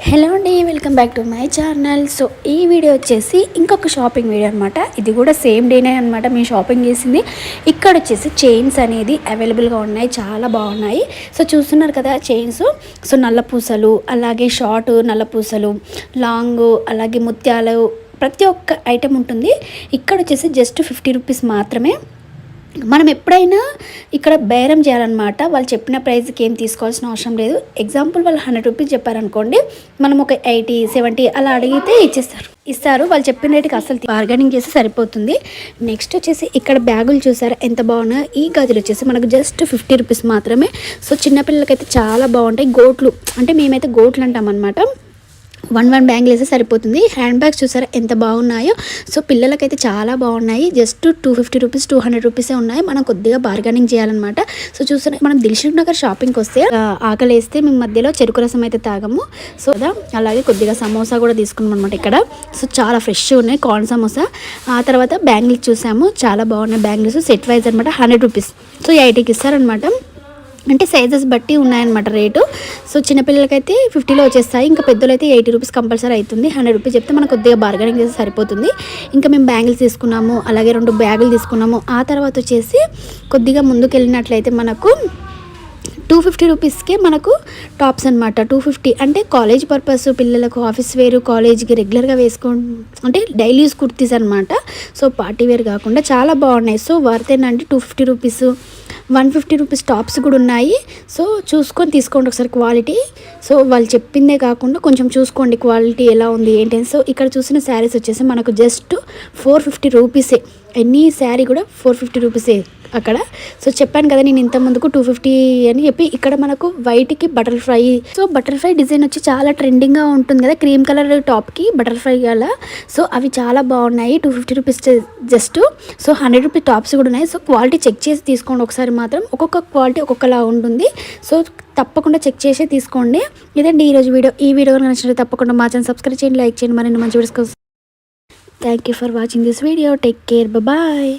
Hello అండి, welcome back to my channel. So ఈ video వచ్చేసి ఇంకొక షాపింగ్ వీడియో అనమాట. ఇది కూడా సేమ్ డేనే అనమాట మేము షాపింగ్ చేసింది. ఇక్కడ వచ్చేసి చైన్స్ అనేది అవైలబుల్గా ఉన్నాయి, చాలా బాగున్నాయి. సో చూస్తున్నారు కదా చైన్స్. సో నల్ల పూసలు, అలాగే షార్ట్ నల్ల పూసలు, లాంగ్, అలాగే ముత్యాలు, ప్రతి ఒక్క ఐటెం ఉంటుంది. ఇక్కడ వచ్చేసి జస్ట్ 50 రూపీస్ మాత్రమే. మనం ఎప్పుడైనా ఇక్కడ బేరం చేయాలన్నమాట. వాళ్ళు చెప్పిన ప్రైస్కి ఏం తీసుకోవాల్సిన అవసరం లేదు. ఎగ్జాంపుల్ వాళ్ళు 100 రూపీస్ చెప్పారనుకోండి, మనం ఒక 80, 70 అలా అడిగితే ఇస్తారు. వాళ్ళు చెప్పిన రేటుకి అసలు బార్గెనింగ్ చేస్తే సరిపోతుంది. నెక్స్ట్ వచ్చేసి ఇక్కడ బ్యాగులు చూసారా ఎంత బాగున్నాయి. ఈ గదులు వచ్చేసి మనకు జస్ట్ 50 రూపీస్ మాత్రమే. సో చిన్నపిల్లలకైతే చాలా బాగుంటాయి. గోట్లు అంటే మేమైతే గోట్లు అంటాం అనమాట. 1 బ్యాంగిల్ వేస్తే సరిపోతుంది. హ్యాండ్ బ్యాగ్స్ చూసారా ఎంత బాగున్నాయో. సో పిల్లలకైతే చాలా బాగున్నాయి. జస్ట్ 250 రూపీస్, 200 రూపీసే ఉన్నాయి. మనం కొద్దిగా బార్గెనింగ్ చేయాలన్నమాట. సో చూసారా, మనం దిల్సుఖ్ నగర్ షాపింగ్కి వస్తే ఆకలి వేస్తే మేము మధ్యలో చెరుకు రసం అయితే తాగము. సో అలాగే కొద్దిగా సమోసా కూడా తీసుకున్నాం అనమాట ఇక్కడ. సో చాలా ఫ్రెష్ ఉన్నాయి కార్న్ సమోసా. ఆ తర్వాత బ్యాంగిల్స్ చూసాము, చాలా బాగున్నాయి బ్యాంగిల్స్. సెట్ వైజ్ అనమాట 100 రూపీస్. సో 80కి ఇస్తారనమాట. అంటే సైజెస్ బట్టి ఉన్నాయన్నమాట రేటు. సో చిన్నపిల్లలకైతే 50లో వచ్చేస్తాయి. ఇంకా పెద్దలైతే 80 రూపీస్ కంపల్సరీ అవుతుంది. 100 రూపీస్ చెప్తే మనకు కొద్దిగా బార్గెనింగ్ చేస్తే సరిపోతుంది. ఇంకా మేము బ్యాంగిల్స్ తీసుకున్నాము, అలాగే 2 బ్యాగులు తీసుకున్నాము. ఆ తర్వాత వచ్చేసి కొద్దిగా ముందుకు వెళ్ళినట్లయితే మనకు 250 రూపీస్కే మనకు టాప్స్ అనమాట. 250 అంటే కాలేజ్ పర్పస్, పిల్లలకు ఆఫీస్ వేరు, కాలేజ్కి రెగ్యులర్గా అంటే డైలీ యూస్ కుర్తీస్ అనమాట. సో పార్టీ వేర్ కాకుండా చాలా బాగున్నాయి. సో వర్తేనండి 250 రూపీస్. 150 రూపీస్ టాప్స్ కూడా ఉన్నాయి. సో చూసుకొని తీసుకోండి ఒకసారి క్వాలిటీ. సో వాళ్ళు చెప్పిందే కాకుండా కొంచెం చూసుకోండి క్వాలిటీ ఎలా ఉంది ఏంటని. సో ఇక్కడ చూసిన శారీస్ వచ్చేసి మనకు జస్ట్ 450 రూపీసే. ఎనీ శారీ కూడా 450 రూపీసే అక్కడ. సో చెప్పాను కదా నేను ఇంత ముందుకు 250 అని చెప్పి. ఇక్కడ మనకు వైట్కి బటర్ఫ్లై. సో బటర్ఫ్లై డిజైన్ వచ్చి చాలా ట్రెండింగ్గా ఉంటుంది కదా, క్రీమ్ కలర్ టాప్కి బటర్ఫ్లై గల. సో అవి చాలా బాగున్నాయి. 250 rupees just. So 100 rupees tops కూడా ఉన్నాయి. సో క్వాలిటీ చెక్ చేసి తీసుకోండి ఒకసారి మాత్రం. ఒక్కొక్క క్వాలిటీ ఒక్కొక్కలా ఉంటుంది. సో తప్పకుండా చెక్ చేసే తీసుకోండి. ఇదండి ఈరోజు వీడియో. ఈ వీడియో నచ్చినట్లయితే తప్పకుండా మా ఛానల్ సబ్స్క్రైబ్ చేయండి, లైక్ చేయండి. మరిన్ని మంచి వీడియోస్ కోసం. Thank you for watching this video. Take care, bye.